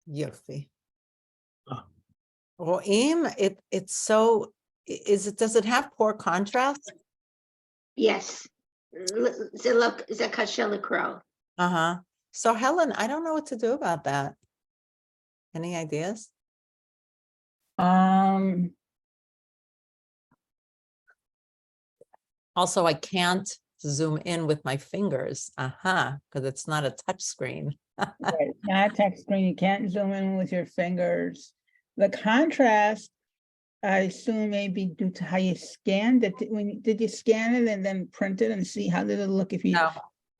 יופי. Ah. רואים? It's so, does it have poor contrast? Yes. זה קשה לקרוא. Uh-huh. So Helen, I don't know what to do about that. Any ideas? Also, I can't zoom in with my fingers. Because it's not a touch screen. Right, not touch screen, you can't zoom in with your fingers. The contrast, I assume maybe due to how you scanned it. Did you scan it and then print it and see how did it look if you?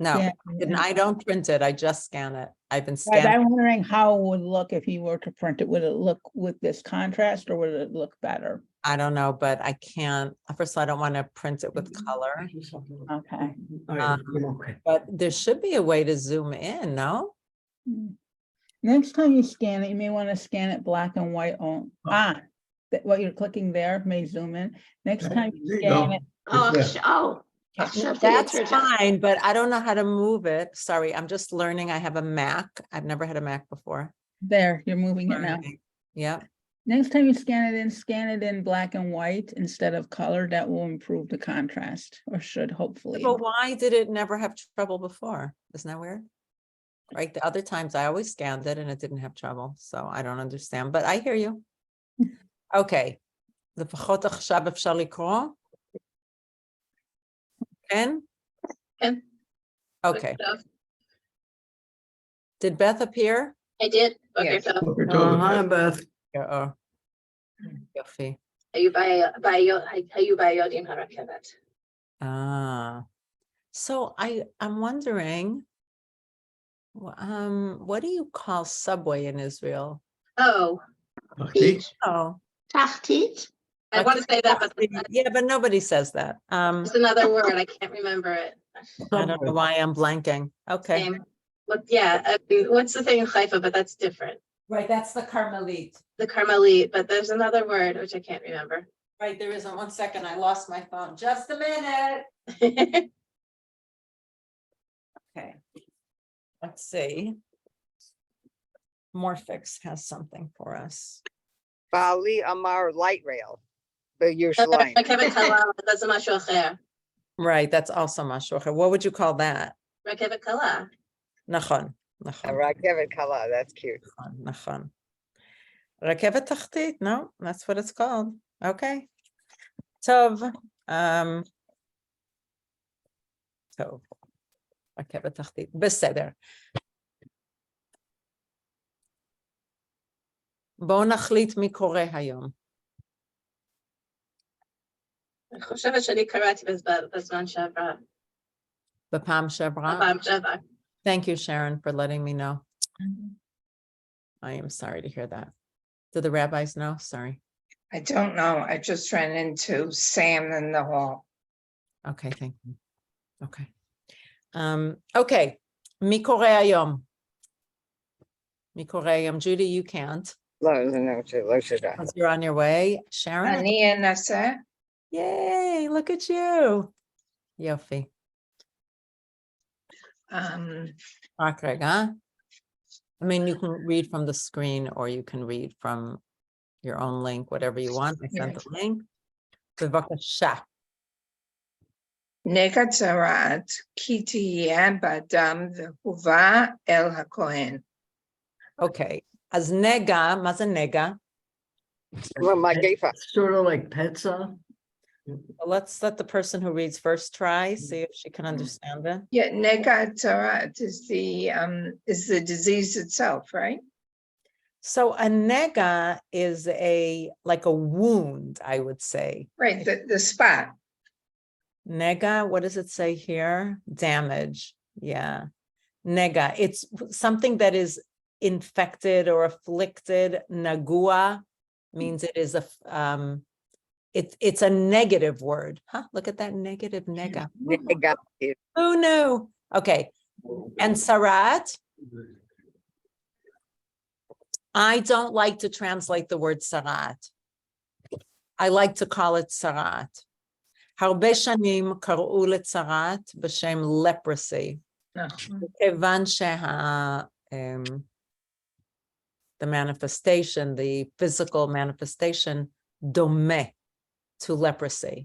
No, Yeah, I don't print it. I just scan it. I've been Right, scanning. I'm wondering how it would look if you were to print it. Would it look with this contrast or would it look better? I don't know, but I can't. First of all, I don't want to print it with color. Okay. Okay. But there should be a way to zoom in, no? Next time you scan it, you may want to scan it black and white on. What you're clicking there may zoom in. Next time you There you scan go. it. Okay, that's fine, but I don't know how to move it. Sorry, I'm just learning. I have a Mac. I've never had a Mac before. There, you're moving it now. Yeah. Next time you scan it in black and white instead of color. That will improve the contrast, or should hopefully. But why did it never have trouble before? Isn't that weird? Right, the other times I always scanned it and it didn't have trouble, so I don't understand, but I hear you. Okay. לפחות עכשיו אפשר לקרוא? כן? כן. Okay. Did Beth appear? I did. Yes. Hi, Beth. Oh. יופי. היו ביודעים הרכבת. So I'm wondering, what do you call subway in Israel? Oh, Okay. Oh, תחתית? I want to say that, but yeah, but nobody says that. it's another word. I can't remember it. I don't know why I'm blanking. Okay. Same. But yeah, I mean, what's the thing in Haifa? But that's different. Right, that's the Carmelite. The Carmelite, but there's another word which I can't remember. Right, there isn't. 1 second, I lost my phone. Just a minute. Okay. Let's see. Morphix has something for us. Bali Amar light rail. בירושלים. רכבת קלה, that's משהו אחר. Right, that's also mashuach. What would you call that? רכבת קלה. Nachon. Rakevet Kala, that's cute. Nachon. Rakevet tachtit, no, that's what it's called. Okay. Tov. Tov. Rakevet tachtit. בסדר. בואו נחליט מי קורא היום. אני חושבת שאני קראתי בזמן שעברה. בפעם שעברה? בפעם שעברה. Thank you, Sharon, for letting me know. I am sorry to hear that. Do the rabbis know? Sorry. I don't know. I just ran into Sam in the hall. Okay, thank you. Okay. Okay. מי קורא היום? מי קורא היום? Judy, you can't. לא should Because you're on your way. Sharon? אני אנסה. Yay, look at you. יופי. רק רגע. I mean, you can read from the screen or you can read from your own link, whatever you want. I sent the link. בבקשה. נגע צרעת, כי תהיה באדם והובא אל הכהן. Okay. אז נגע, מה זה נגע? Sort of like Petza. Well, let's let the person who reads first try, see if she can understand it. Yeah, nega tzaraat is the disease itself, right? So a nega is like a wound, I would say. Right, the spot. Nega, what does it say here? Damage. Yeah. Nega, it's something that is infected or afflicted. Nagua means it is it's a negative word. Huh? Look at that negative nega. Who knew? Okay. And sarat. I don't like to translate the word sarat. I like to call it sarat. הרבה שנים קראו לצרת בשם leprosy. כיוון the the manifestation, the physical manifestation, dome to leprosy.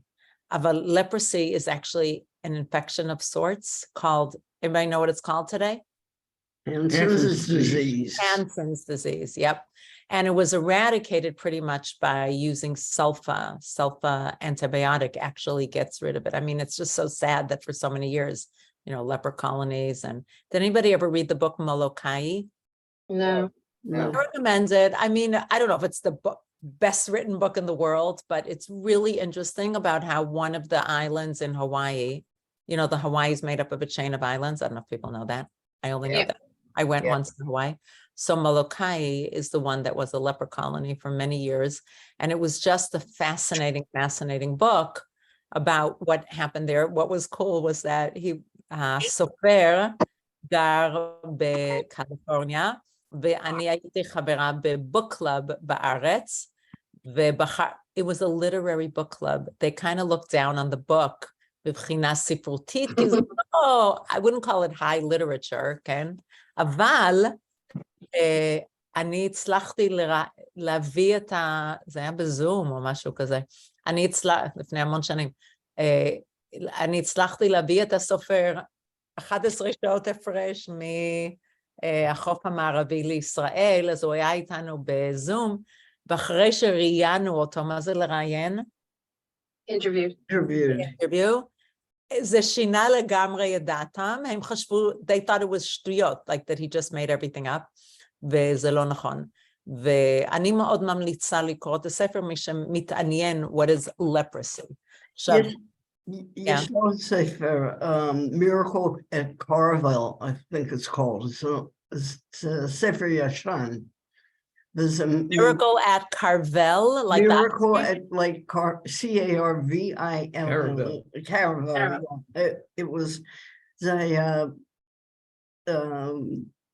Leprosy is actually an infection of sorts called, anybody know what it's called today? Hansen's disease. Hansen's disease, yep. And it was eradicated pretty much by using sulfa. Sulfa antibiotic actually gets rid of it. I mean, it's just so sad that for so many years, leper colonies. And did anybody ever read the book Molokai? No. No. I recommend it. I mean, I don't know if it's the best written book in the world, but it's really interesting about how one of the islands in Hawaii, the Hawaii is made up of a chain of islands. I don't know if people know that. I only know that. I went once to Hawaii. So Molokai is the one that was a leper colony for many years. And it was just a fascinating, fascinating book about what happened there. What was cool was that he, סופר, גר בקליפורניה, ואני הייתי חברה בבוק קלאב בארץ, it was a literary book club. They kind of looked down on the book, בבחינה ספרותית, כי זה I wouldn't call it high literature, כן? אבל אני הצלחתי להביא זה היה בזום או משהו כזה, לפני המון שנים, אני הצלחתי להביא את הסופר 11 שעות הפרש מהחוף המערבי לישראל, אז הוא היה איתנו בזום, ואחרי שראיינו אותו, מה זה לראיין? Interview. זה שינה לגמרי את דעתם, הם חשבו, they thought it was שטויות, like that he just made everything up, וזה לא נכון. ואני מאוד ממליצה לקרוא את הספר, מי שמתעניין, what is leprosy. עכשיו, Yeshua Sefer, Miracle at Carvel, I think it's called. So it's Sefer Yashan. There's a Miracle at Carvel, like Miracle that. at like Carvil. Carvel. It was the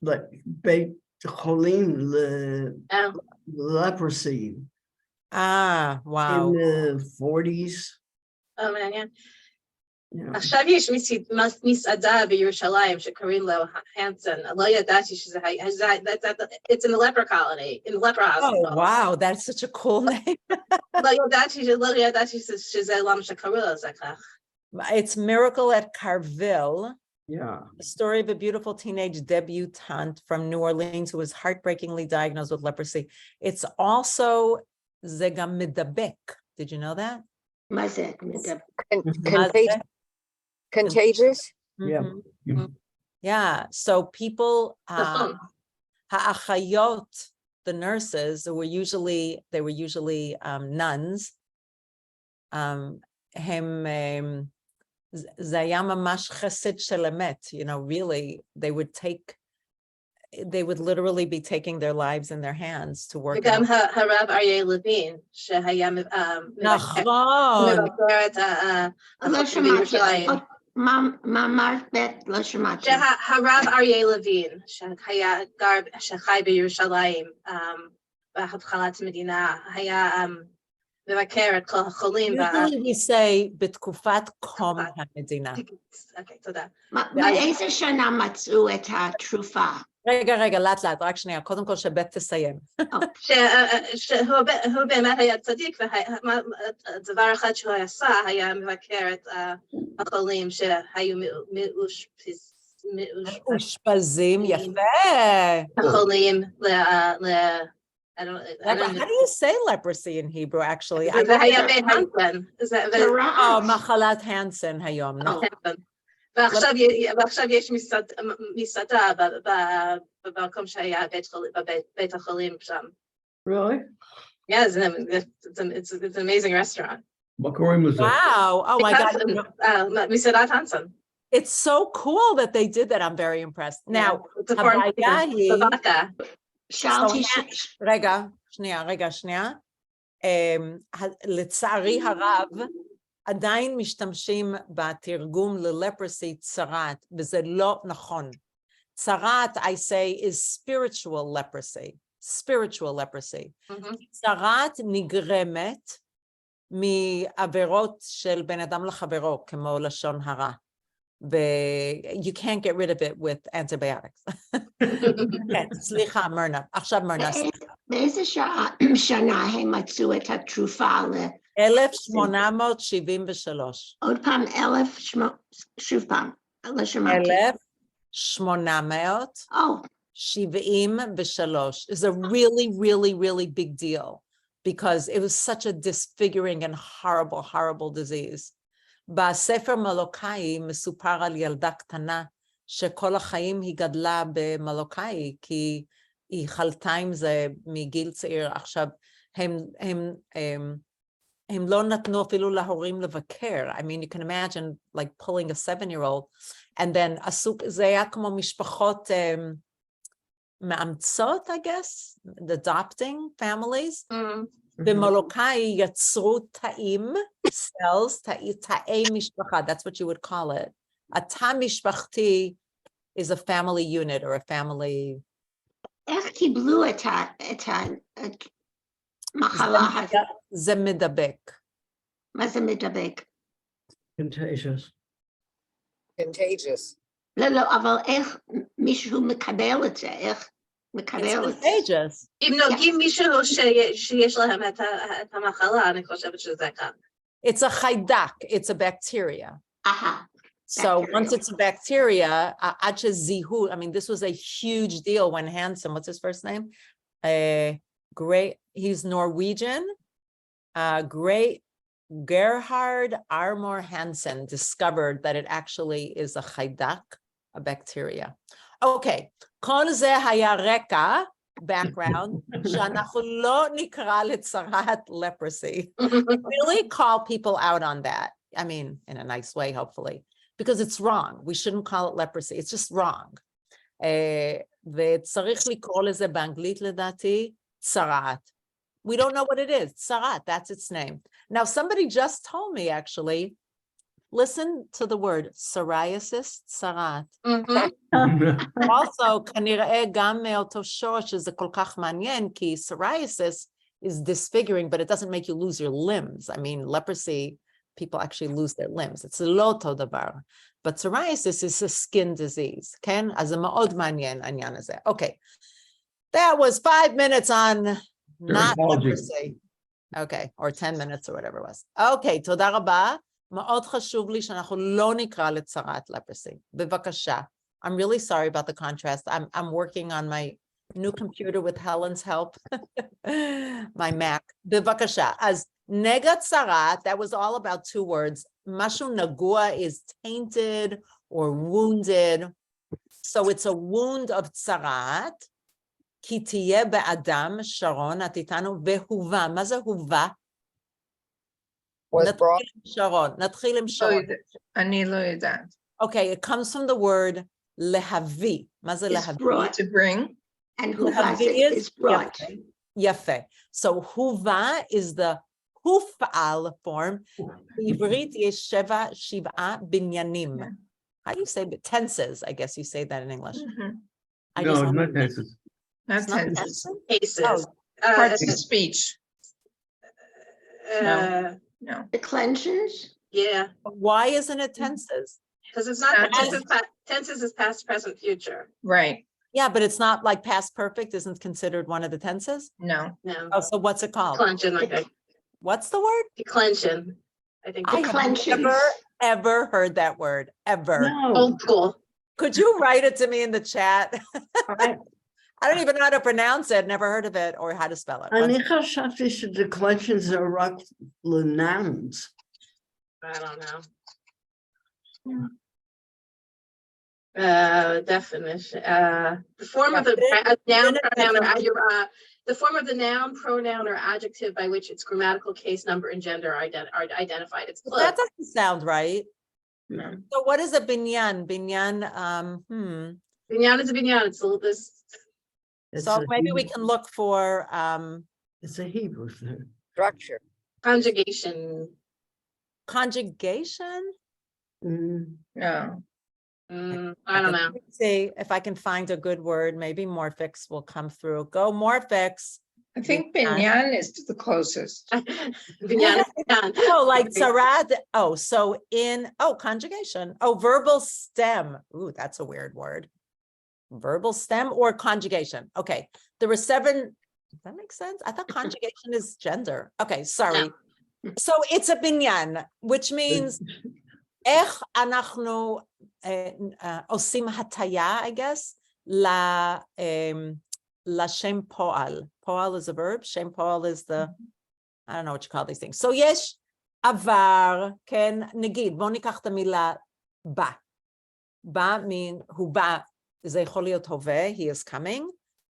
like Beit Cholim, the leprosy. Wow. In the 40s. Oh, מעניין. עכשיו יש מסעדה בירושלים שקוראים לו הנסן. לא ידעתי שזה it's in the leper colony, in the leper hospital. Oh, wow, that's such a cool name. לא ידעתי שזה למה שקראו לזה כך. It's Miracle at Carville. Yeah. The story of a beautiful teenage debutante from New Orleans who was heartbreakingly diagnosed with leprosy. It's also זה גם מדבק. Did you know that? מה זה? Contagious? Yeah. Yeah. So people, ha'achayot, the nurses, they were usually nuns. זה היה ממש חסד של אמת, really, they would literally be taking their lives in their hands to work. וגם הרב אריה לוין, שהיה נכון. מבקר את לא שמעתי. מה אמרת בית? לא שמעתי. שהרב אריה לוין, שחי בירושלים, בהתחלת המדינה, היה מבקר את כל החולים. Usually we say בתקופת קום המדינה. אוקיי, תודה. באיזה שנה מצאו את התרופה? רגע, לאט, רק שנייה, קודם כל שבית תסיים. שהוא באמת היה צדיק, והדבר אחד שהוא עשה היה מבקר את החולים שהיו מאושפזים, יפה. החולים How do you say leprosy in Hebrew, actually? זה היה בית הנסן. מחלת הנסן היום, נכון. ועכשיו יש מסעדה במקום שהיה בית החולים שם. Really? Yeah, it's an amazing restaurant. מה קוראים לזה? Wow, oh my God. מסעדת הנסן. It's so cool that they did that. I'm very impressed. Now, הבעיה היא... שאלתי רגע, שנייה. לצערי הרב, עדיין משתמשים בתרגום ללפרסי צרת, וזה לא נכון. צרת, I say, is spiritual leprosy. צרת נגרמת מעבירות של בן אדם לחברו, כמו לשון הרע. You can't get rid of it with antibiotics. כן, סליחה, מרנה. עכשיו מרנה. באיזה שנה הם מצאו את התרופה 1873. עוד פעם 1,000, שוב פעם, לא שמעתי. 1873 is a really, really, really big deal because it was such a disfiguring and horrible, horrible disease. בספר מלוקאי מסופר על ילדה קטנה שכל החיים היא גדלה במלוקאי, כי היא חלתה עם זה מגיל צעיר. עכשיו, הם לא נתנו אפילו להורים לבקר. I mean, you can imagine like pulling a 7-year-old, and then זה היה כמו משפחות מאמצות, I guess, adopting families. במלוקאי יצרו תאים, cells, תאי משפחה, that's what you would call it. התא משפחתי is a family unit or a family. איך קיבלו את המחלה הזאת? זה מדבק. מה זה מדבק? Contagious. Contagious. לא, אבל איך מישהו מקבל את זה? איך מקבל את זה? Contagious. אם נוגעים מישהו שיש להם את המחלה, אני חושבת שזה כך. It's a חיידק, it's a bacteria. So Bacteria. once it's a bacteria, עד שזיהו, I mean, this was a huge deal when Hansen, what's his first name? Great, he's Norwegian. Great Gerhard Armor Hansen discovered that it actually is a chaydak, a bacteria. Okay, כל זה היה רקע, background, שאנחנו לא נקרא לצרת leprosy. Really call people out on that. I mean, in a nice way, hopefully, because it's wrong. We shouldn't call it leprosy. It's just wrong. וצריך לקרוא לזה באנגלית לדעתי, צרת. We don't know what it is. Tzarat, that's its name. Now, somebody just told me, actually, listen to the word psoriasis, tzarat. Also, כנראה גם מאותו שורש שזה כל כך מעניין, כי psoriasis is disfiguring, but it doesn't make you lose your limbs. I mean, leprosy, people actually lose their limbs. It's לא אותו דבר. But psoriasis is a skin disease, כן? אז זה מאוד מעניין, העניין הזה. Okay. That was 5 minutes on not leprosy. Okay, or 10 minutes or whatever it was. Okay, תודה רבה. מאוד חשוב לי שאנחנו לא נקרא לצרת leprosy. בבקשה. I'm really sorry about the contrast. I'm working on my new computer with Helen's help. My Mac. בבקשה. אז נגע צרת, that was all about 2 words. משהו נגוע is tainted or wounded. So it's a wound of צרת. כי תהיה באדם, שרון, את איתנו, והובא. מה זה הובא? נתחיל עם שרון. אני לא יודעת. Okay, it comes from the word להביא. מה זה להביא? To bring. And הובא is brought. יפה. So הובא is the הופעל form. בעברית יש 7 בניינים. How do you say it? Tenses, I guess you say that in English. No, not tenses. Not tenses. Cases. Parts of speech. No. Declensions? Yeah, Why isn't it tenses? because it's not, tenses is past, present, future. Right. Yeah, but it's not like past perfect isn't considered one of the tenses? No. No. Oh, so what's it called? Declension, like a What's the word? declension. I think. I have never, ever heard that word, ever. No. Old school. Could you write it to me in the chat? I don't even know how to pronounce it, never heard of it, or how to spell it. אני חשבתי ש-declensions are רק nouns. I don't know. Definition. The form of the noun, pronoun, or the form of the noun, pronoun, or adjective by which its grammatical case, number, and gender are identified. It's close. That doesn't sound right. No. So what is a binyan? Binyan, Binyan is a binyan. It's a little this. So maybe we can look for It's a Hebrew thing. Structure. Conjugation. conjugation. No. I don't know. See if I can find a good word. Maybe morphics will come through. Go morphics. I think binyan is the closest. Binyan, binyan. Oh, like tzara. Oh, so conjugation. Oh, verbal stem. Ooh, that's a weird word. Verbal stem or conjugation. Okay, there were 7. Does that make sense? I thought conjugation is gender. Okay, sorry. So it's a binyan, which means איך אנחנו עושים הטיה, I guess, לשם פועל. פועל is a verb, שם פועל is the, I don't know what you call these things. So יש עבר, כן, נגיד, בואו ניקח את המילה בא. בא mean, הוא בא, זה יכול להיות הווה, he is coming.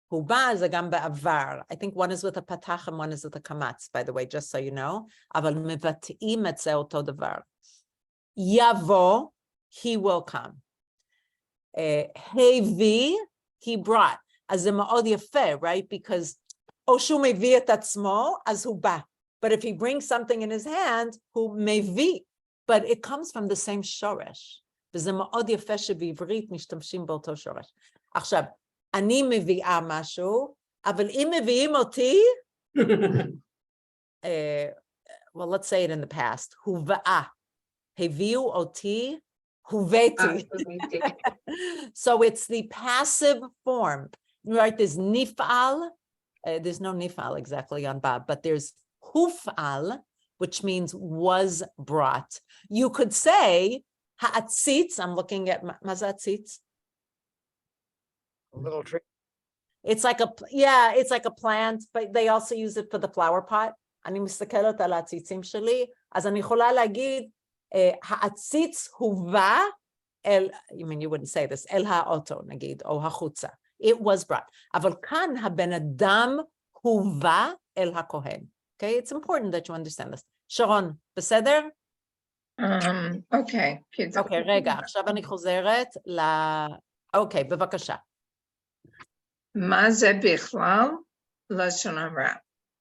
הוא בא, זה גם בעבר. I think one is with a patach and one is with a kamatz, by the way, just so you know. אבל מבטאים את זה אותו דבר. יבוא, he will come. הביא, he brought. אז זה מאוד יפה, right? Because או שהוא מביא את עצמו, אז הוא בא. But if he brings something in his hand, הוא מביא. But it comes from the same שורש. וזה מאוד יפה שבעברית משתמשים באותו שורש. עכשיו, אני מביאה משהו, אבל אם מביאים אותי, well, let's say it in the past, הובאה. הביאו אותי, הובאתי. So it's the passive form, right? There's nif'al, there's no nif'al exactly on Bab, but there's huf'al, which means was brought. You could say, ha'atzitz, I'm looking at, מה זה atzitz? A little tree. It's like it's like a plant, but they also use it for the flower pot. אני מסתכלת על העציצים שלי, אז אני יכולה להגיד, העציץ הובא אל, I mean, you wouldn't say this, אל האוטו, נגיד, או החוצה. It was brought. אבל כאן הבן אדם הובא אל הכהן. Okay, it's important that you understand this. שרון, בסדר? Okay. אוקיי, רגע, עכשיו אני חוזרת אוקיי, בבקשה. מה זה בכלל? לשון הרע.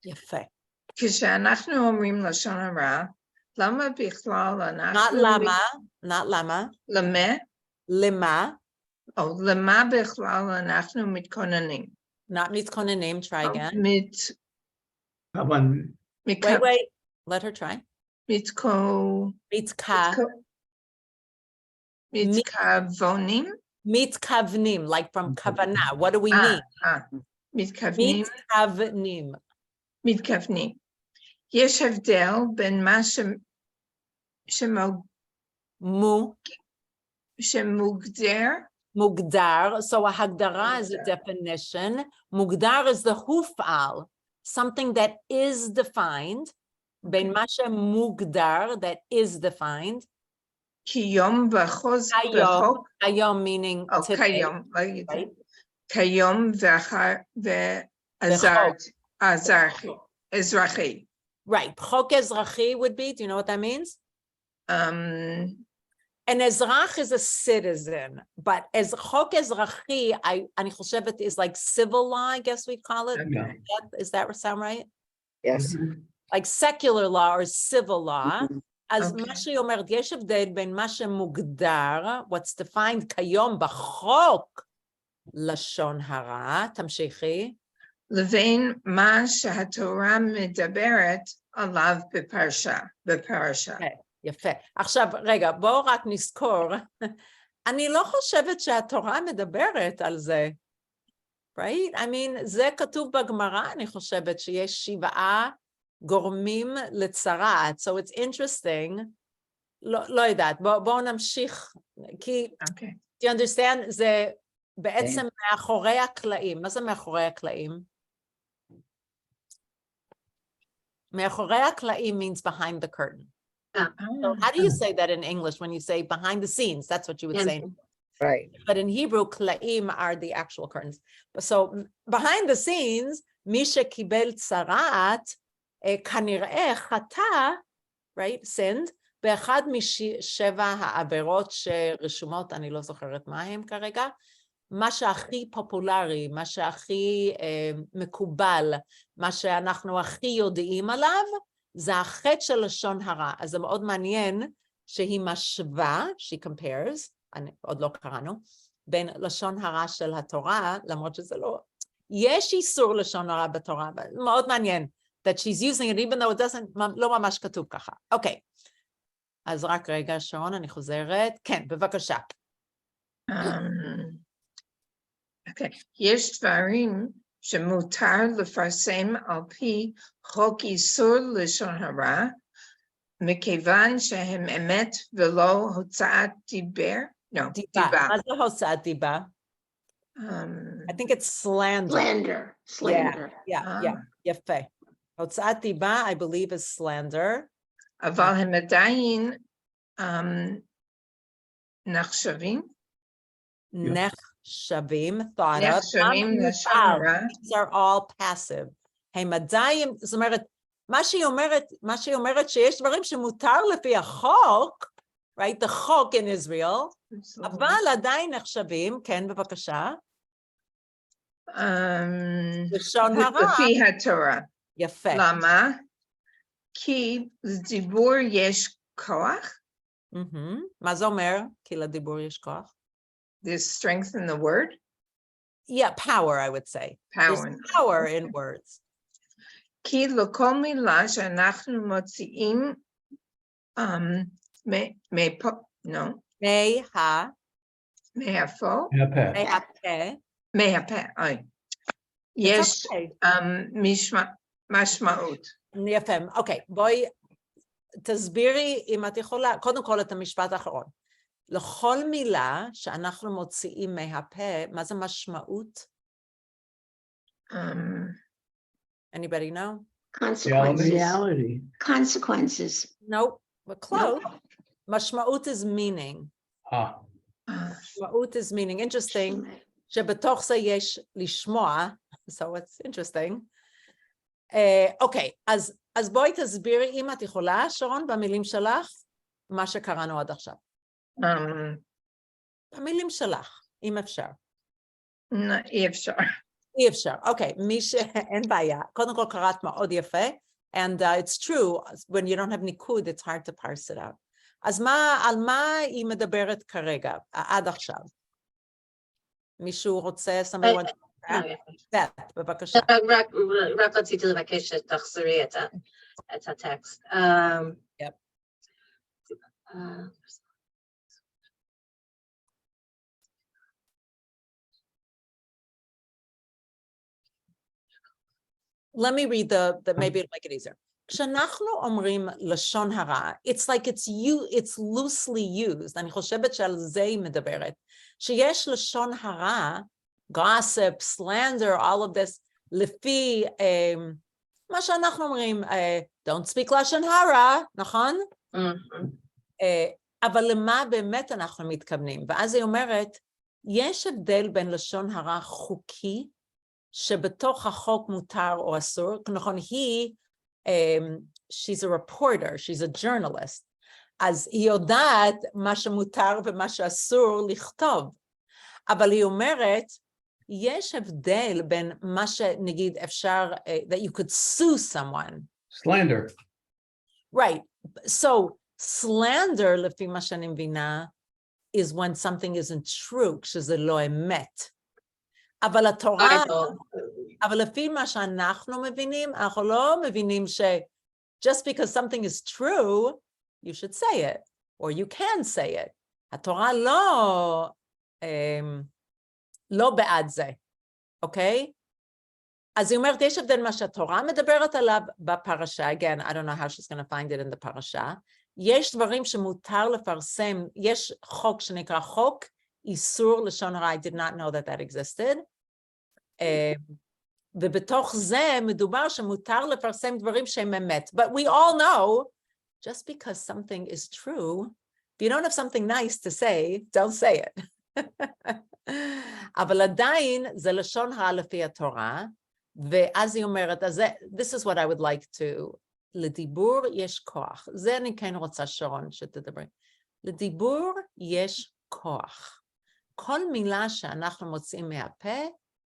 יפה. כשאנחנו אומרים לשון הרע, למה בכלל אנחנו... not למה. למה? למה. או למה בכלל אנחנו מתכוננים? Not מתכוננים, try again. Wait, let her try. מתכוונים? מתכוונים, like from כוונה. What do we mean? מתכוונים. מתכוונים. יש הבדל בין מה שמוגדר. מוגדר, so ההגדרה is a definition. מוגדר is the הופעל, something that is defined. בין מה שמוגדר, that is defined. כיום בחוק. כיום meaning today. כיום. Right? כיום אזרחי. Right. חוק אזרחי would be, do you know what that means? An אזרח is a citizen, but as חוק אזרחי, אני חושבת is like civil law, I guess we'd call it. Is that sound right? Yes. Like secular law or civil law. אז מה שהיא אומרת, יש הבדל בין מה שמוגדר, what's defined כיום בחוק לשון הרע, תמשיכי. לבין מה שהתורה מדברת עליו בפרשה. יפה. עכשיו, רגע, בואו רק נזכור, אני לא חושבת שהתורה מדברת על זה, right? I mean, זה כתוב בגמרא, אני חושבת שיש 7 גורמים לצרת, so it's interesting, לא יודעת, בואו נמשיך, כי, do you understand? זה בעצם מאחורי הקלעים, מה זה מאחורי הקלעים? מאחורי הקלעים means behind the curtain. So how do you say that in English when you say behind the scenes? That's what you would say. Right. But in Hebrew, kla'im are the actual curtains. So behind the scenes, מי שקיבל צרת, כנראה חטא, right, sinned, באחד מ7 העבירות שרשומות, אני לא זוכרת מה הם כרגע, מה שהכי פופולרי, מה שהכי מקובל, מה שאנחנו הכי יודעים עליו, זה החטא של לשון הרע. אז זה מאוד מעניין שהיא משווה, she compares, עוד לא קראנו, בין לשון הרע של התורה, למרות שזה לא, יש איסור לשון הרע בתורה, מאוד מעניין, that she's using it even though it doesn't, לא ממש כתוב ככה. אוקיי. אז רק רגע, שרון, אני חוזרת. כן, בבקשה. אוקיי. יש דברים שמותר לפרסם על פי חוק איסור לשון הרע, מכיוון שהם אמת ולא הוצאת דיבה. דיבה. מה זה הוצאת דיבה? I think it's slander. Yeah. יפה. הוצאת דיבה, I believe is slander. אבל הם עדיין נחשבים. נחשבים, thought of. נחשבים לשון הרע. These are all passive. הם עדיין, זאת אומרת, מה שהיא אומרת שיש דברים שמותר לפי החוק, right, the חוק in Israel, אבל עדיין נחשבים, כן, בבקשה. לשון הרע. לפי התורה. יפה. למה? כי לדיבור יש כוח. מה זה אומר? כי לדיבור יש כוח. There's strength in the word. Yeah, power, I would say. There's power in words. כי לכל מילה שאנחנו מוציאים מהפה, יש משמעות. יפה, אוקיי, בואי תסבירי אם את יכולה, קודם כל את המשפט האחרון. לכל מילה שאנחנו מוציאים מהפה, מה זה משמעות? Anybody know? Consequences. Reality. Consequences. Nope, we're close. משמעות is meaning. משמעות is meaning. Interesting. שבתוך זה יש לשמוע, so it's interesting. אוקיי, אז בואי תסבירי אם את יכולה, שרון, במילים שלך, מה שקראנו עד עכשיו. במילים שלך, אם אפשר. אי אפשר. אי אפשר, אוקיי, אין בעיה. קודם כל קראת מאוד יפה, and it's true, when you don't have ניקוד, it's hard to parse it out. אז על מה היא מדברת כרגע, עד עכשיו? מישהו רוצה, somebody wants to בבקשה. רק רציתי לבקש שתחזרי את הטקסט. Let me read maybe it'll make it easier. כשאנחנו אומרים לשון הרע, it's like it's loosely used. אני חושבת שעל זה היא מדברת. שיש לשון הרע, gossip, slander, all of this, לפי מה שאנחנו אומרים, don't speak לשון הרע, נכון? אבל למה באמת אנחנו מתכוונים? ואז היא אומרת, יש הבדל בין לשון הרע חוקי, שבתוך החוק מותר או אסור, נכון, she's a reporter, she's a journalist, אז היא יודעת מה שמותר ומה שאסור לכתוב, אבל היא אומרת, יש הבדל בין מה שנגיד אפשר, that you could sue someone. Slander. Right, so slander, לפי מה שאני מבינה, is when something isn't true, כשזה לא אמת. אבל התורה, אבל לפי מה שאנחנו מבינים, אנחנו לא מבינים ש just because something is true, you should say it, or you can say it. התורה לא בעד זה, אוקיי? אז היא אומרת, יש הבדל מה שהתורה מדברת עליו בפרשה, again, I don't know how she's going to find it in the פרשה, יש דברים שמותר לפרסם, יש חוק שנקרא חוק, איסור לשון הרע, I did not know that existed, ובתוך זה מדובר שמותר לפרסם דברים שהם אמת. But we all know, just because something is true, if you don't have something nice to say, don't say it. אבל עדיין זה לשון הרע לפי התורה, ואז היא אומרת, this is what I would like to, לדיבור יש כוח. זה אני כן רוצה שרון שתדברי. לדיבור יש כוח. כל מילה שאנחנו מוצאים מהפה,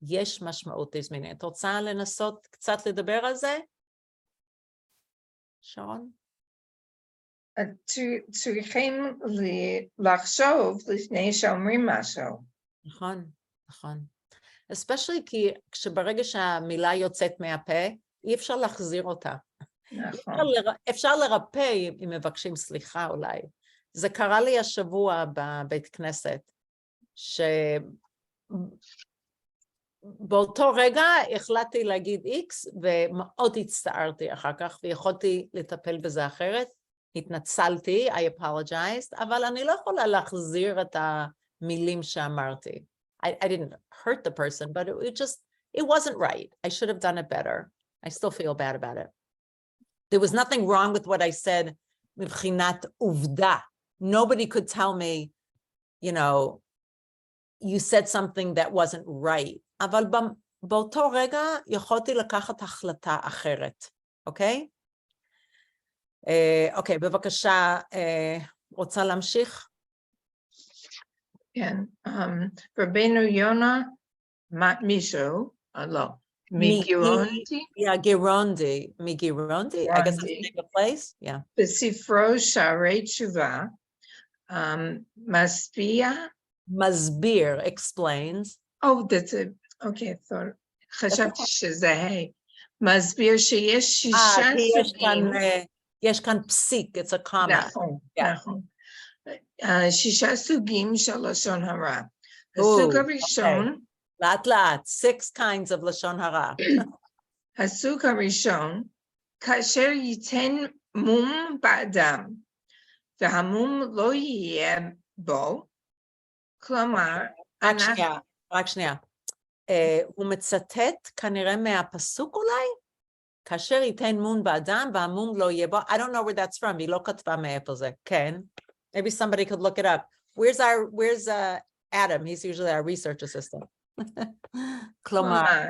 יש משמעות תזמיני. את רוצה לנסות קצת לדבר על זה? שרון? צריכים לחשוב לפני שאומרים משהו. נכון, נכון. especially כי כשברגע שהמילה יוצאת מהפה, אי אפשר להחזיר אותה. נכון. אפשר לרפא אם מבקשים סליחה אולי. זה קרה לי השבוע בבית כנסת, שבאותו רגע החלטתי להגיד X, ומאוד הצטערתי אחר כך, ויכולתי לטפל בזה אחרת. התנצלתי, I apologized, אבל אני לא יכולה להחזיר את המילים שאמרתי. I didn't hurt the person, but it wasn't right. I should have done it better. I still feel bad about it. There was nothing wrong with what I said, מבחינת עובדה. Nobody could tell me, you know, you said something that wasn't right. אבל באותו רגע יכולתי לקחת החלטה אחרת, אוקיי? אוקיי, בבקשה, רוצה להמשיך? כן, רבנו יונה, מישהו, לא, מגירונדי? Yeah, גירונדי, מגירונדי, I guess that's the name of the place, yeah. בספרו שערי תשובה, מסביר, explains. Oh, that's it. Okay, חשבתי שזה מסביר שיש שישה סוגים. יש כאן פסיק, it's a comma. נכון, נכון. שישה סוגים של לשון הרע. הסוג הראשון, לאט לאט, 6 kinds of לשון הרע. הסוג הראשון, כאשר ייתן מום באדם, והמום לא יהיה בו, כלומר, רק שנייה. הוא מצטט כנראה מהפסוק אולי? כאשר ייתן מום באדם והמום לא יהיה בו. I don't know where that's from, היא לא כתבה מאיפה זה. כן. Maybe somebody could look it up. Where's Adam? He's usually our research assistant. כלומר,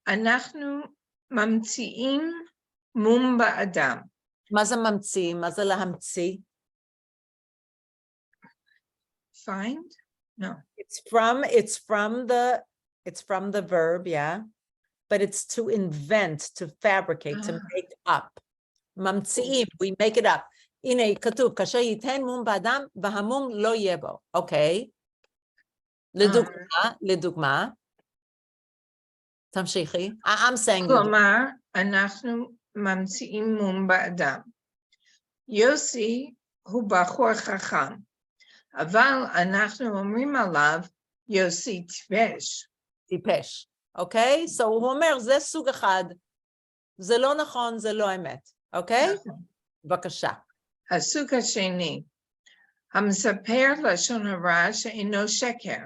אנחנו ממציאים מום באדם. מה זה ממציא? מה זה להמציא? Find? No. It's from the verb, yeah. But it's to invent, to fabricate, to make up. ממציאים, we make it up. הנה, כתוב, כאשר ייתן מום באדם, והמום לא יהיה בו. אוקיי. לדוגמה. תמשיכי. I'm saying... כלומר, אנחנו ממציאים מום באדם. יוסי הוא בחור חכם, אבל אנחנו אומרים עליו, יוסי טיפש. טיפש, אוקיי? So הוא אומר, זה סוג אחד, זה לא נכון, זה לא אמת, אוקיי? בבקשה. הסוג השני, המספר לשון הרע שאינו שקר.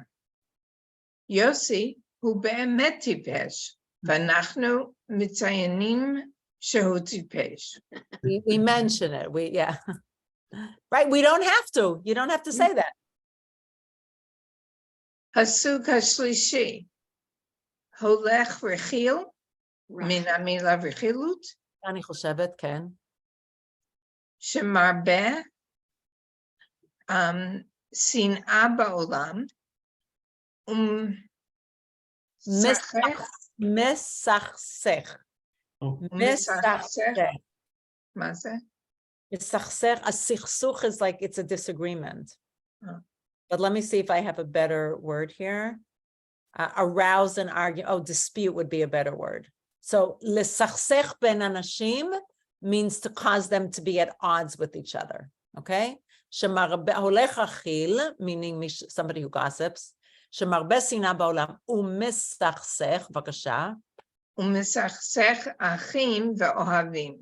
יוסי הוא באמת טיפש, ואנחנו מציינים שהוא טיפש. We mention it, yeah. Right, we don't have to, you don't have to say that. הסוג השלישי, הולך רכיל, מן המילה רכילות. אני חושבת, כן. שמרבה שנאה בעולם, מסכסך. מה זה? מסכסך, הסכסוך is like it's a disagreement. But let me see if I have a better word here. Arouse and argue. Oh, dispute would be a better word. So, lesachsech ben anashim means to cause them to be at odds with each other. Okay? Shemarbe holech achil, meaning somebody who gossips. Shemarbe sina ba'olam umesachsech, b'kasha. Umesachsech achim ve'ohavim.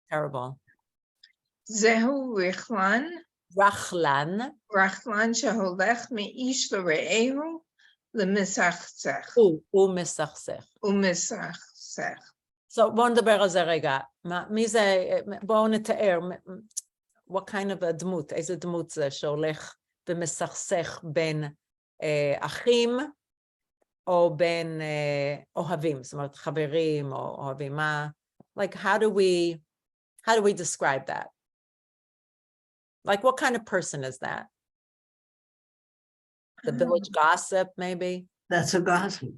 Terrible. Zehu richlan. רחלן שהולך מאיש לרעהו למסכסך. הוא מסכסך. So בואו נדבר על זה רגע. מי זה, בואו נתאר, what kind of a דמות, איזה דמות זה שהולך ומסכסך בין אחים או בין אוהבים, זאת אומרת חברים או אוהבים, מה? Like how do we describe that? Like, what kind of person is that? The village gossip, maybe? That's a gossip.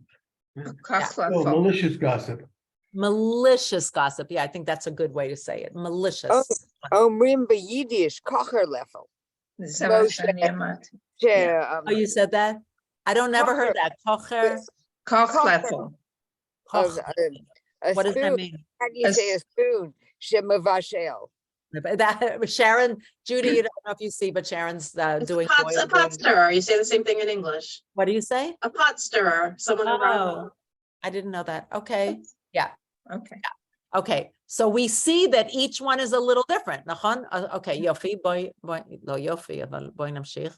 Oh, malicious gossip. Malicious gossip. Yeah, I think that's a good way to say it. Malicious. אומרים ביידיש, כוחר לפל. זה מה שאני אמרתי. Oh, you said that? I don't never heard that. Kocher. Kochlefel. Of, a What does that spoon. mean? How do you say a spoon? Shemavashel. That Sharon, Judy, you don't know if you see, but Sharon's doing A boiling. pot stirrer. You say the same thing in English. What do you say? A pot stirrer, someone who Oh, I didn't know that. Okay. Yeah. Okay. Okay. So we see that each one is a little different. נכון? Okay. יופי. בואי, לא יופי, אבל בואי נמשיך.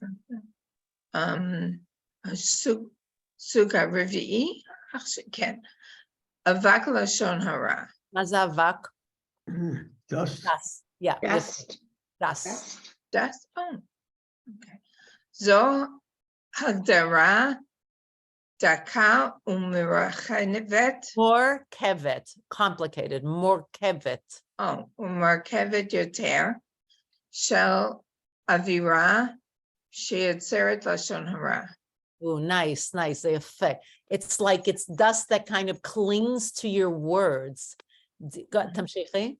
סוג הרביעי, כן. אבק לשון הרע. מה זה אבק? Dust. Dust. Yeah. Dust. Dust. Dust? Oh, okay. זו הגדרה דקה ומורכבת. מורכבת. Complicated. מורכבת. ומורכבת יותר של אווירה שיוצרת לשון הרע. Oh, nice, nice. The effect. It's like it's dust that kind of clings to your words. תמשיכי.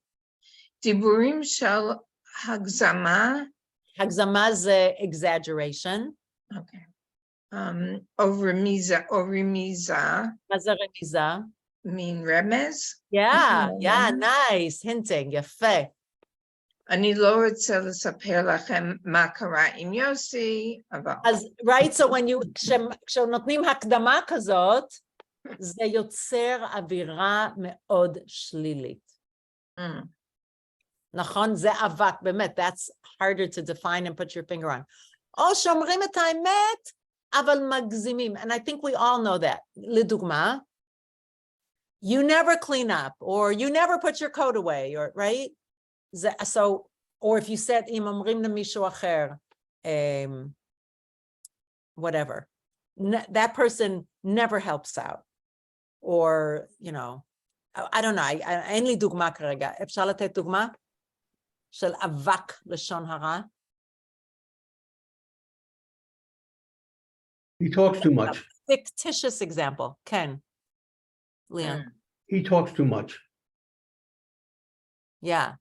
דיבורים של הגזמה. הגזמה זה exaggeration. Okay. או רמיזה. מה זה רמיזה? מין רמז. Yeah, nice. Hinting, יפה. אני לא רוצה לספר לכם מה קרה עם יוסי, אבל... אז, right, so when you, כשנותנים הקדמה כזאת, זה יוצר אווירה מאוד שלילית. נכון? זה אבק, באמת, that's harder to define and put your finger on. או שאומרים את האמת, אבל מגזימים, and I think we all know that. לדוגמה, you never clean up, or you never put your coat away, or, right? So, or if you said, אם אומרים למישהו אחר, whatever, that person never helps out, or, you know, I don't know, אין לי דוגמה כרגע. אפשר לתת דוגמה? של אבק לשון הרע? He talks too much. Fictitious example. Ken. Leon. He talks too much. Yeah.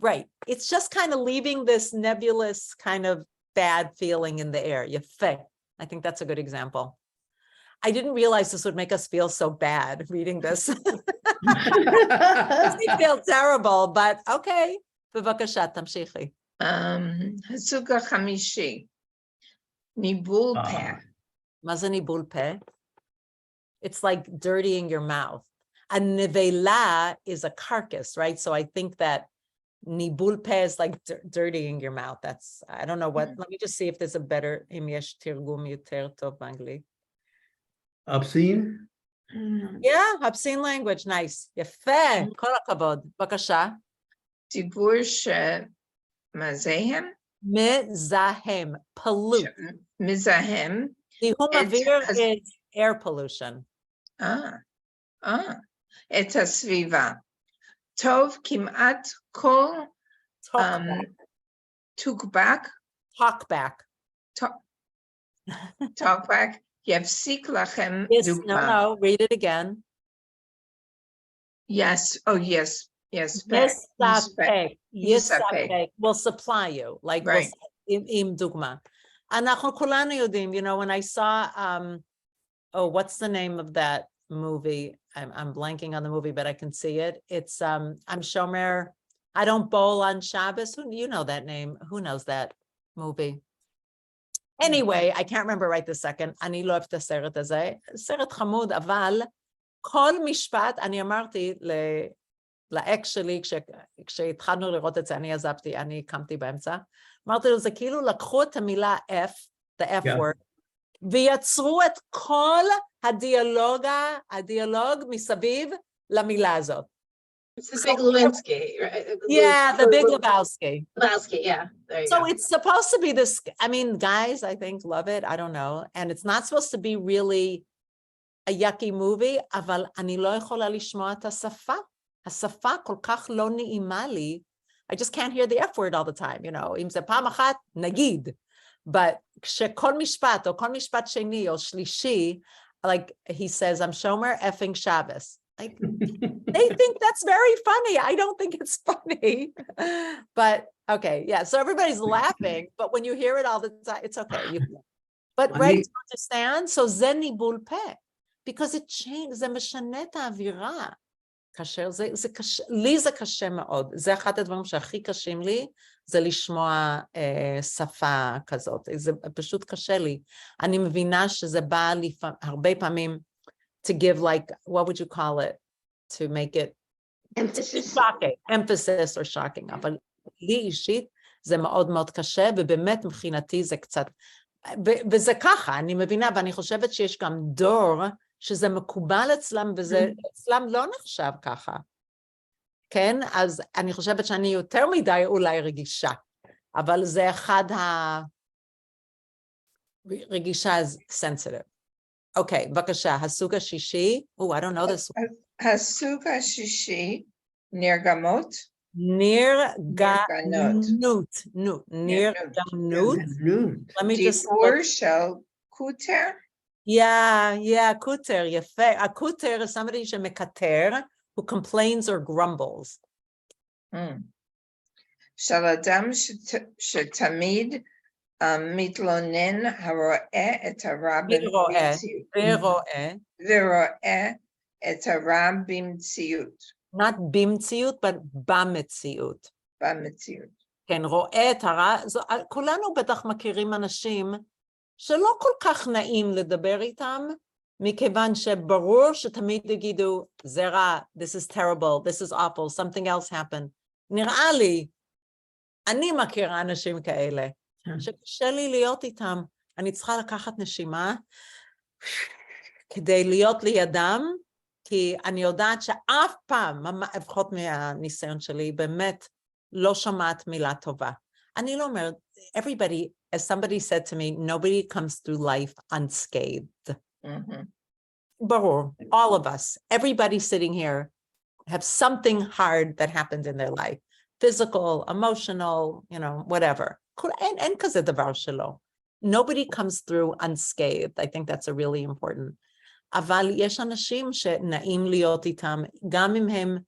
Right. It's just kind of leaving this nebulous kind of bad feeling in the air. Yefeh. I think that's a good example. I didn't realize this would make us feel so bad reading this. Makes me feel terrible, but okay. בבקשה, תמשיכי. הסוג החמישי, ניבול פה. מה זה ניבול פה? It's like dirtying your mouth. A nevela is a carcass, right? So I think that nibul peh is like dirtying your mouth. That's, I don't know what, let me just see if there's a better, im yesh tirgum yuter tov b'anglit. Obscene? Yeah, obscene language, nice. יפה, כל הכבוד. בבקשה. דיבור שמזהם. מזהם, pollute. מזהם. זיהום אוויר is air pollution. את הסביבה. טוב כמעט כל טוקבק. טוקבק יפסיק לכם דוגמה. No, read it again. Yes, oh yes. Yisapek will supply you, like right. Im dugma. אנחנו כולנו יודעים, you know, when I saw, what's the name of that movie? I'm blanking on the movie, but I can see it. It's, I'm Shomer, I don't bowl on Shabbos. You know that name. Who knows that movie? Anyway, I can't remember right this second. אני לא אוהבת את הסרט הזה. סרט חמוד, אבל כל משפט, אני אמרתי לאקס שלי, כשהתחלנו לראות את זה, אני עזבתי, אני קמתי באמצע, אמרתי לו, זה כאילו לקחו את המילה F, the F word, ויצרו את כל הדיאלוג מסביב למילה הזאת. It's the big Lewinsky, right? Yeah, the big Lebowski. Lebowski, yeah. There you go. So it's supposed to be this, I mean, guys, I think, love it. I don't know. And it's not supposed to be really a yucky movie, אבל אני לא יכולה לשמוע את השפה. השפה כל כך לא נעימה לי. I just can't hear the F word all the time, you know. אם זה פעם אחת, נגיד. But כשכל משפט, או כל משפט שני, או שלישי, like he says, I'm Shomer effing Shabbos. Like, they think that's very funny. I don't think it's funny. But okay, yeah. So everybody's laughing, but when you hear it all the time, it's okay. But I right, need- you understand? So זה ניבול פה. Because it changed, זה משנה את האווירה. כאשר זה קשה, לי זה קשה מאוד. זה אחד הדברים שהכי קשים לי, זה לשמוע שפה כזאת. זה פשוט קשה לי. אני מבינה שזה בא הרבה פעמים to give like, what would you call it? To make it Emphasis. shocking, emphasis or shocking. אבל לי אישית זה מאוד מאוד קשה, ובאמת מבחינתי זה קצת, וזה ככה, אני מבינה, ואני חושבת שיש גם דור שזה מקובל אצלם, וזה אצלם לא נחשב ככה. כן? אז אני חושבת שאני יותר מדי אולי רגישה, אבל זה אחד רגישה is sensitive. אוקיי, בבקשה, הסוג השישי, I don't know this. הסוג השישי, נרגמות. נרגנות. נרגנות. Let me just... דיבור של קוטר. קוטר, יפה. הקוטר is somebody שמקטר, who complains or grumbles. של אדם שתמיד מתלונן הרואה את הרע במציאות. ורואה את הרע במציאות. Not במציאות, but במציאות. במציאות. כן, רואה את הרע. כולנו בטח מכירים אנשים שלא כל כך נעים לדבר איתם, מכיוון שברור שתמיד יגידו, זה רע, this is terrible, this is awful, something else happened. נראה לי, אני מכירה אנשים כאלה, שקשה לי להיות איתם. אני צריכה לקחת נשימה כדי להיות לידם, כי אני יודעת שאף פעם, לפחות מהניסיון שלי, באמת לא שמעת מילה טובה. אני לא אומרת, everybody, as somebody said to me, nobody comes through life unscathed. Barur, all of us, everybody sitting here have something hard that happened in their life, physical, emotional, you know, whatever. And because of the varshalo. Nobody comes through unscathed. I think that's a really important. אבל יש אנשים שנעים להיות איתם, גם אם הם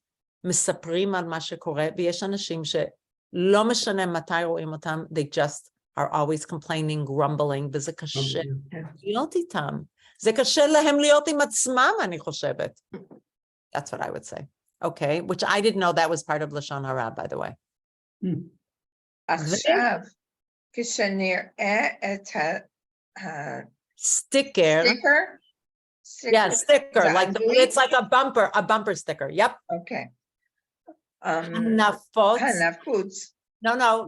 מספרים על מה שקורה, ויש אנשים שלא משנה מתי רואים אותם, they just are always complaining, grumbling, וזה קשה להיות איתם. זה קשה להם להיות עם עצמם, אני חושבת. That's what I would say. Okay, which I didn't know that was part of Lashon Hara, by the way. עכשיו, כשנראה את sticker. Yeah, sticker, like it's like a bumper sticker. Yep. Okay. Nafutz. הנפוץ. No.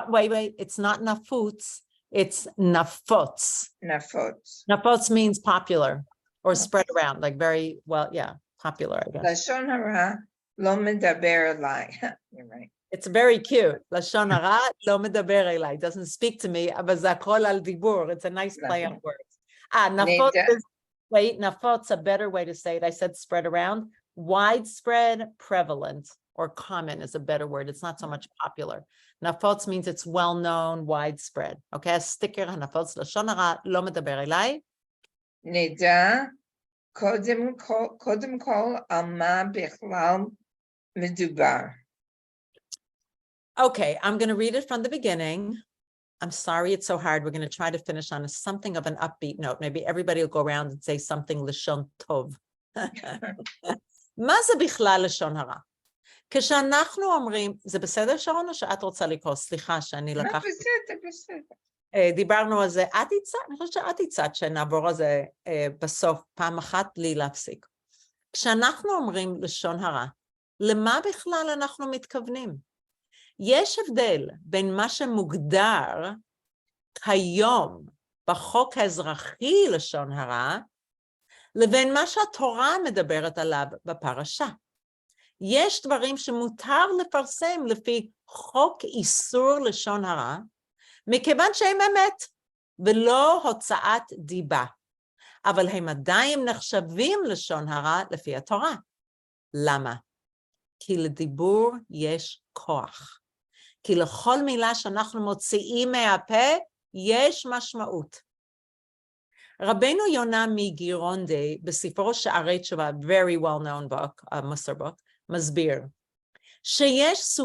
Wait. It's not nafutz. It's nafutz. נפוץ. Nafutz means popular or spread around, like very well, yeah, popular, I guess. לשון הרע לא מדבר אליי. You're right. It's very cute. לשון הרע לא מדבר אליי. Doesn't speak to me, אבל זה הכל על דיבור. It's a nice play on words. Nafutz is, wait, nafutz, a better way to say it. I said spread around. Widespread, prevalent, or common is a better word. It's not so much popular. Nafutz means it's well-known, widespread. Okay, a sticker, nafutz, לשון הרע לא מדבר אליי. נדע קודם כל על מה בכלל מדובר. Okay, I'm going to read it from the beginning. I'm sorry it's so hard. We're going to try to finish on something of an upbeat note. Maybe everybody will go around and say something לשון טוב. מה זה בכלל לשון הרע? כשאנחנו אומרים, זה בסדר שרון או שאת רוצה לקרוא? סליחה שאני לקחת. בסדר. דיברנו על זה, אני חושבת שאת הצעת שנעבור על זה בסוף, פעם אחת בלי להפסיק. כשאנחנו אומרים לשון הרע, למה בכלל אנחנו מתכוונים? יש הבדל בין מה שמוגדר כיום בחוק האזרחי לשון הרע, לבין מה שהתורה מדברת עליו בפרשה. יש דברים שמותר לפרסם לפי חוק איסור לשון הרע, מכיוון שהם אמת, ולא הוצאת דיבה. אבל הם עדיין נחשבים לשון הרע לפי התורה. למה? כי לדיבור יש כוח. כי לכל מילה שאנחנו מוציאים מהפה, יש משמעות. רבנו יונה מגירונדה, בספרו שערי תשובה, very well known book, a Musar book, מסביר, שיש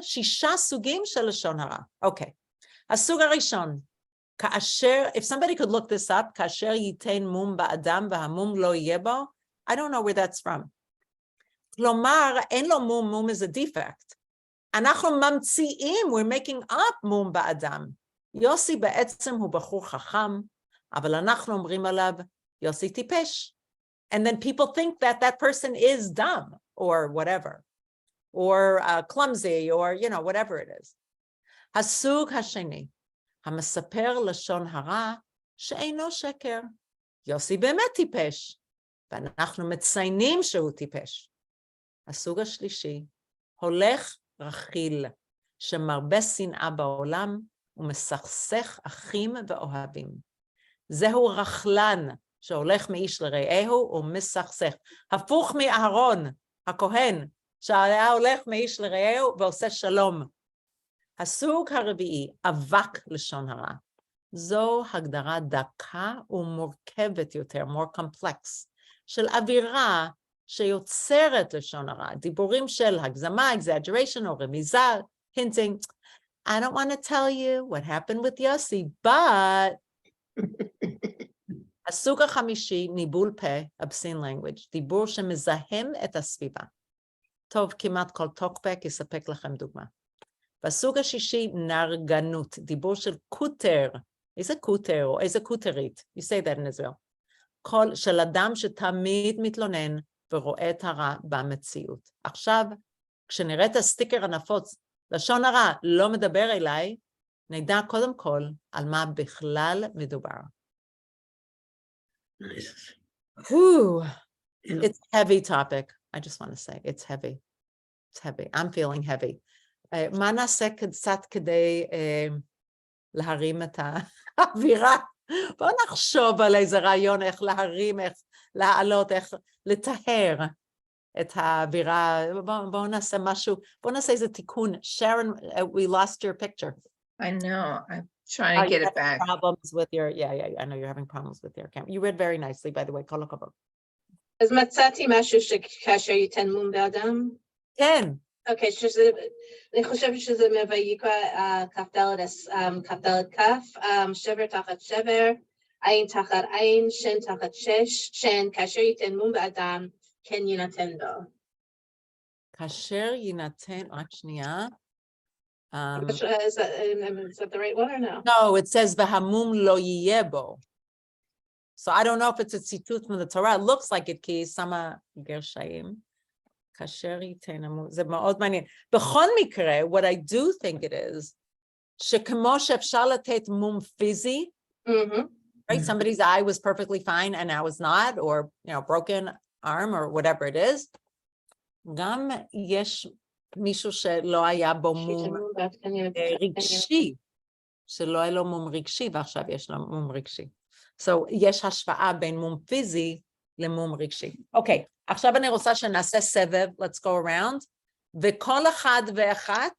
6 סוגים של לשון הרע. אוקיי. הסוג הראשון, if somebody could look this up, כאשר ייתן מום באדם והמום לא יהיה בו, I don't know where that's from. כלומר, אין לו מום, mum is a defect. אנחנו ממציאים, we're making up מום באדם. יוסי בעצם הוא בחור חכם, אבל אנחנו אומרים עליו, יוסי טיפש. And then people think that that person is dumb or whatever, or clumsy, or, whatever it is. הסוג השני, המספר לשון הרע, שאינו שקר. יוסי באמת טיפש, ואנחנו מציינים שהוא טיפש. הסוג השלישי, הולך רכיל, שמרבה שנאה בעולם, ומסכסך אחים ואוהבים. זהו רכלן, שהולך מאיש לרעהו ומסכסך. הפוך מאהרון, הכהן, שהיה הולך מאיש לרעהו ועושה שלום. הסוג הרביעי, אבק לשון הרע. זו הגדרה דקה ומורכבת יותר, more complex, של אווירה שיוצרת לשון הרע, דיבורים של הגזמה, exaggeration, או רמיזה, hinting. I don't want to tell you what happened with Yossi, but... הסוג החמישי, ניבול פה, obscene language, דיבור שמזהם את הסביבה. טוב, כמעט כל טוקבק יספק לכם דוגמה. בסוג השישי, נרגנות, דיבור של קוטר, איזה קוטר או איזה קוטרית, you say that in Israel, של אדם שתמיד מתלונן ורואה את הרע במציאות. עכשיו, כשנראה את הסטיקר הנפוץ, לשון הרע לא מדבר אליי, נדע קודם כל על מה בכלל מדובר. Nice. Whew. It's a heavy topic. I just want to say it's heavy. It's heavy. I'm feeling heavy. מה נעשה קצת כדי להרים את האווירה? בואו נחשוב על איזה רעיון, איך להרים, איך להעלות, איך לטהר את האווירה. בואו נעשה משהו, בואו נעשה איזה תיקון. Sharon, we lost your picture. I know, I'm trying to get it back. Problems with your, yeah, I know you're having problems with your camera. You read very nicely, by the way, כל הכבוד. אז מצאתי משהו שכאשר ייתן מום באדם? כן. אוקיי, אני חושבת שזה מויקרא כ"ד כף, שבר תחת שבר, עין תחת עין, שן תחת שן, כאשר ייתן מום באדם, כן יינתן בו. כאשר יינתן, רק שנייה. Is that the right one or no? No, it says והמום לא יהיה בו. So I don't know if it's a ציטוט from the Torah. It looks like it, כי שמה גרשיים. כאשר ייתן המום, זה מאוד מעניין. בכל מקרה, what I do think it is, שכמו שאפשר לתת מום פיזי, right? Somebody's eye was perfectly fine and now is not, or, broken arm or whatever it is, גם יש מישהו שלא היה בו מום רגשי, שלא היה לו מום רגשי, ועכשיו יש לו מום רגשי. So, יש השוואה בין מום פיזי למום רגשי. אוקיי, עכשיו אני רוצה שנעשה סבב, let's go around, וכל אחד ואחת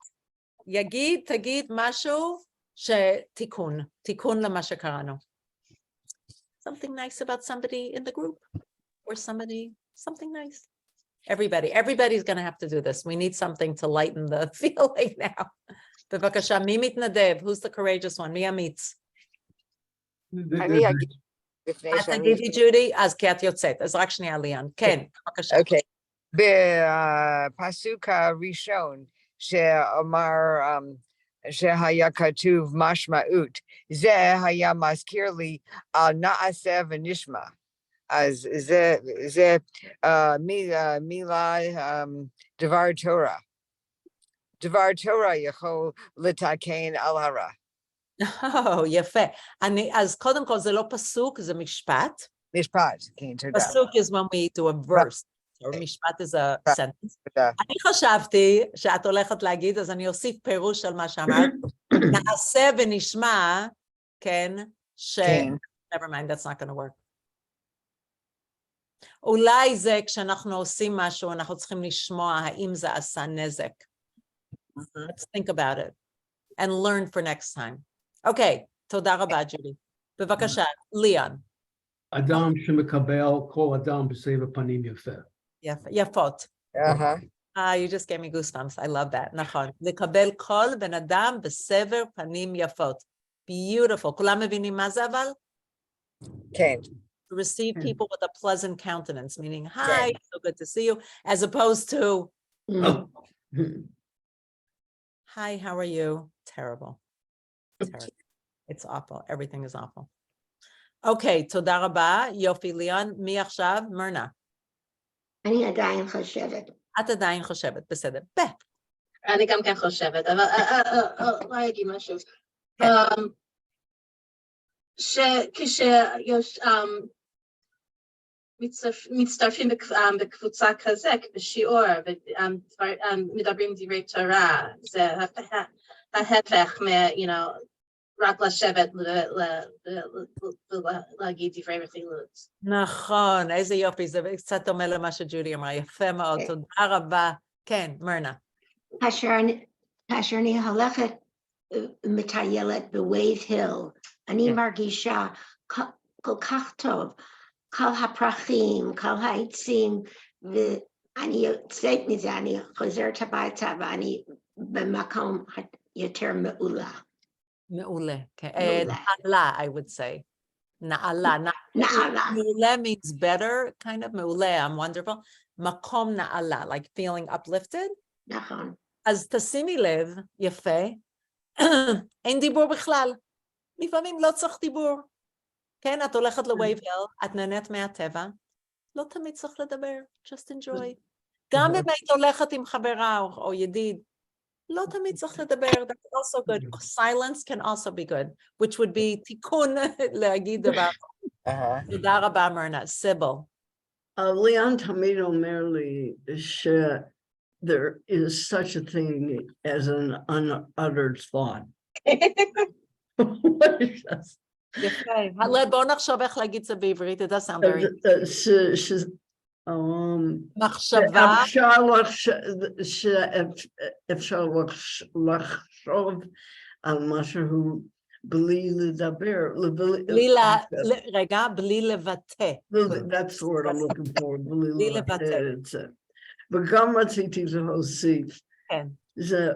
תגיד משהו שתיקון, תיקון למה שקראנו. Something nice about somebody in the group, or something nice. Everybody's going to have to do this. We need something to lighten the feeling now. בבקשה, מי מתנדב? Who's the courageous one? מי אמיץ? אני אגיד לפני את שאני... תגידי ג'ודי, אז כי את יוצאת. אז רק שנייה, ליאן. כן, בבקשה. אוקיי. בפסוק הראשון שאמר שהיה כתוב משמעות, זה היה מזכיר לי על נעשה ונשמע. אז זה מילה דבר תורה. דבר תורה יכול לתקן על הרע. יפה. אז קודם כל זה לא פסוק, זה משפט. משפט, כן, תודה. פסוק is when we do a verse. or משפט is a sentence. אני חשבתי שאת הולכת להגיד, אז אני אוסיף פירוש על מה שאמרת. נעשה ונשמע, כן, never mind, that's not going to work. אולי זה כשאנחנו עושים משהו, אנחנו צריכים לשמוע האם זה עשה נזק. Let's think about it and learn for next time. אוקיי, תודה רבה, ג'ודי. בבקשה, ליאן. אדם שמקבל כל אדם בסבר פנים יפה. יפות. You just gave me goosebumps. I love that. נכון. לקבל כל בן אדם בסבר פנים יפות. Beautiful. כולם מבינים מה זה אבל? כן. To receive people with a pleasant countenance, meaning, hi, Okay. so good to see you, as opposed to, Oh. hi, how are you? Terrible. Terrible. It's awful. Everything is awful. Okay, תודה רבה. יופי, ליאון. מי עכשיו? מרנה. אני עדיין חושבת. את עדיין חושבת, בסדר. אני גם כן חושבת, אבל לא אגיד משהו. כן. מצטרפים בקבוצה כזה, בשיעור, מדברים דברי תורה, זה ההפך רק לשבת ולהגיד דברי רכילות. נכון, איזה יופי, זה קצת דומה למה שג'ודי אמרה, יפה מאוד, תודה רבה. כן, מרנה. כאשר אני הולכת מטיילת בווייב היל, אני מרגישה כל כך טוב, כל הפרחים, כל העצים, ואני יוצאת מזה, אני חוזרת הביתה ואני במקום יותר מעולה. מעולה. נעלה, I would say. נעלה. מעולה means better, kind of מעולה, I'm wonderful. מקום נעלה, like feeling uplifted. נכון. אז תשימי לב, יפה, אין דיבור בכלל. לפעמים לא צריך דיבור. כן, את הולכת לווייב היל, את נהנית מהטבע, לא תמיד צריך לדבר, just enjoy. גם אם היית הולכת עם חברה או ידיד, לא תמיד צריך לדבר, that's also good. Silence can also be good, which would be תיקון להגיד דבר. תודה רבה, מרנה. סיבל. ליאון תמיד אומר לי there is such a thing as an unuttered thought. What is that? יפה. בואו נחשוב איך להגיד זה בעברית, it does sound very... מחשבה. אפשר לחשוב על משהו בלי לדבר. רגע, בלי לבטא. That's the word I'm looking for. בלי לבטא את זה. וגם רציתי להוסיף. כן. זה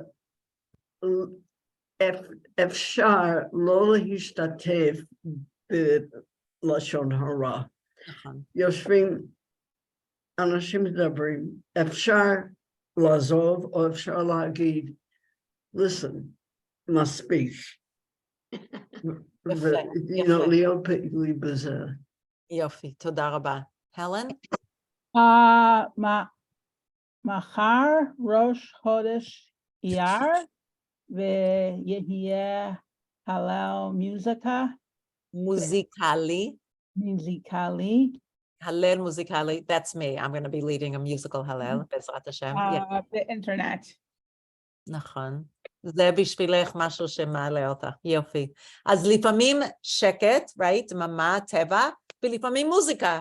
אפשר לא להשתתף בלשון הרע. נכון. יושבים אנשים מדברים, אפשר לעזוב או אפשר להגיד, listen, מספיק. להיות פעילי בזה. יופי, תודה רבה. הלן? מחר ראש חודש אייר, ויהיה הלל מוזיקלי. הלל מוזיקלי, that's me, I'm going to be leading a musical הלל, בעזרת השם. באינטרנט. נכון. זה בשבילך משהו שמעלה אותך, יופי. אז לפעמים שקט, right? דממה, טבע, ולפעמים מוזיקה.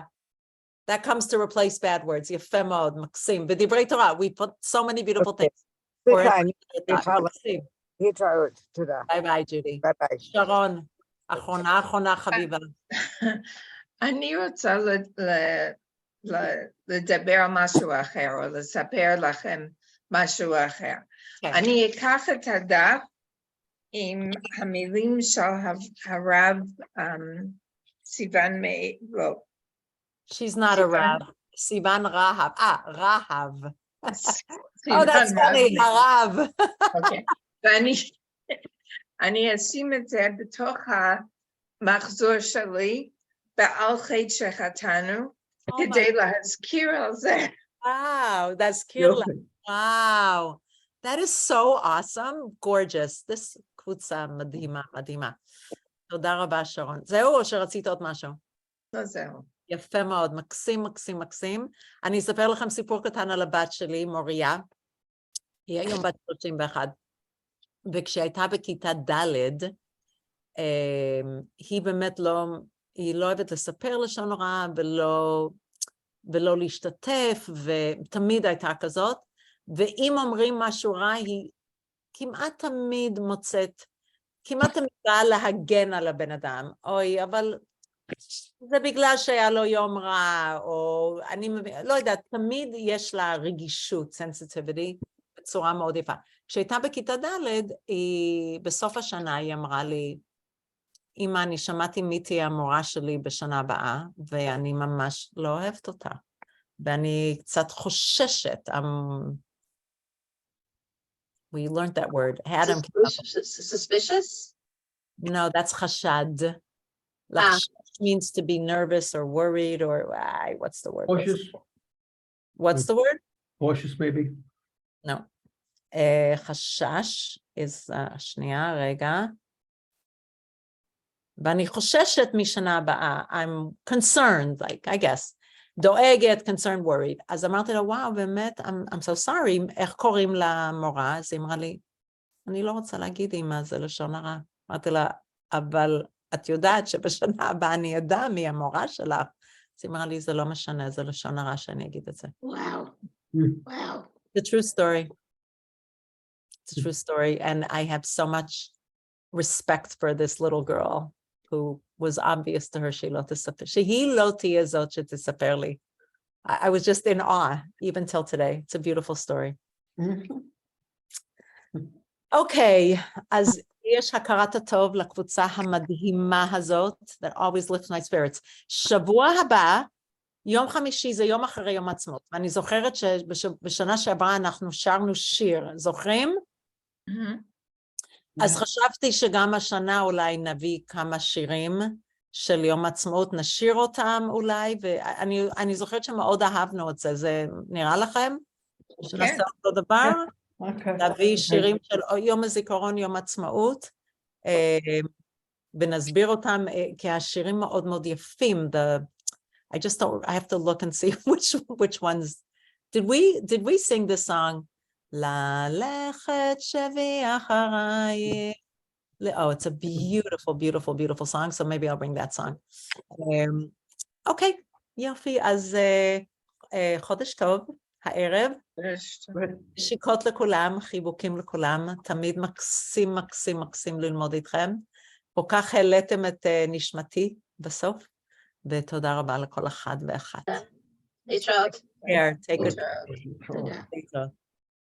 That comes to replace bad words. יפה מאוד, מקסים. בדברי תורה, we put so many beautiful things. להתראות, תודה. ביי ביי, ג'ודי. ביי ביי. שרון, אחרונה חביבה. אני רוצה לדבר על משהו אחר, או לספר לכם משהו אחר. אני אקח את הדף עם המילים של הרב סיוון לא. She's not a rab. סיוון רהב. רהב. Oh, that's funny, הרב. אוקיי. ואני אשים את זה בתוך המחזור שלי, בעל חטא שחטאנו, כדי להזכיר על זה. Wow, להזכיר לך. Wow. That is so awesome. Gorgeous. This קבוצה מדהימה. תודה רבה, שרון. זהו או שרצית עוד משהו? לא זהו. מקסים. מאוד, מקסים. אני אספר לכם סיפור קטן על הבת שלי, מוריה. היא היום בת 31. וכשהייתה בכיתה ד', היא באמת היא לא אוהבת לספר לשון הרע ולא להשתתף, ותמיד הייתה כזאת. ואם אומרים משהו רע, היא כמעט תמיד באה להגן על הבן אדם. אוי, אבל זה בגלל שהיה לו יום רע, או אני לא יודעת, תמיד יש לה רגישות, sensitivity, בצורה מאוד יפה. כשהייתה בכיתה ד', בסוף השנה היא אמרה לי, אמא, אני שמעתי מי תהיה המורה שלי בשנה הבאה, ואני ממש לא אוהבת אותה. ואני קצת חוששת. We learned that word. Adam. Suspicious? No, that's chashad. Chashash means to be nervous or worried or what's the word? Cautious, What's the word? cautious maybe. No. חשש is, שנייה, רגע. ואני חוששת משנה הבאה. I'm concerned, like, I guess. דואגת, concerned, worried. אז אמרתי לה, וואו, באמת, I'm so sorry, איך קוראים למורה? אז היא אמרה לי, אני לא רוצה להגיד אמא, זה לשון הרע. אמרתי לה, אבל את יודעת שבשנה הבאה אני אדע מי המורה שלך. אז היא אמרה לי, זה לא משנה, זה לשון הרע שאני אגיד את זה. Wow. Wow. The true story. It's a true story, and I have so much respect for this little girl who was obvious to her, שהיא לא תהיה זאת שתספר לי. I was just in awe, even till today. It's a beautiful story. Okay, אז יש הכרת הטוב לקבוצה המדהימה הזאת, that always lifts my spirits. שבוע הבא, יום חמישי זה יום אחרי יום עצמאות, ואני זוכרת שבשנה שעברה אנחנו שרנו שיר, זוכרים? אז חשבתי שגם השנה אולי נביא כמה שירים של יום עצמאות, נשיר אותם אולי, ואני זוכרת שמאוד אהבנו את זה, זה נראה לכם? שנעשה אותו דבר? להביא שירים של יום הזיכרון, יום עצמאות, ונסביר אותם, כי השירים מאוד מאוד יפים, I just don't, I have to look and see which ones, did we sing this song? ללכת שבי אחריי. Oh, it's a beautiful, beautiful, beautiful song, so maybe I'll bring that song. Okay, יופי, אז חודש טוב, הערב, שיקות לכולם, חיבוקים לכולם, תמיד מקסים, מקסים, מקסים ללמוד איתכם, כל כך העליתם את נשמתי בסוף, ותודה רבה לכל אחד ואחת. להתראות. Here, take it. תודה. להתראות.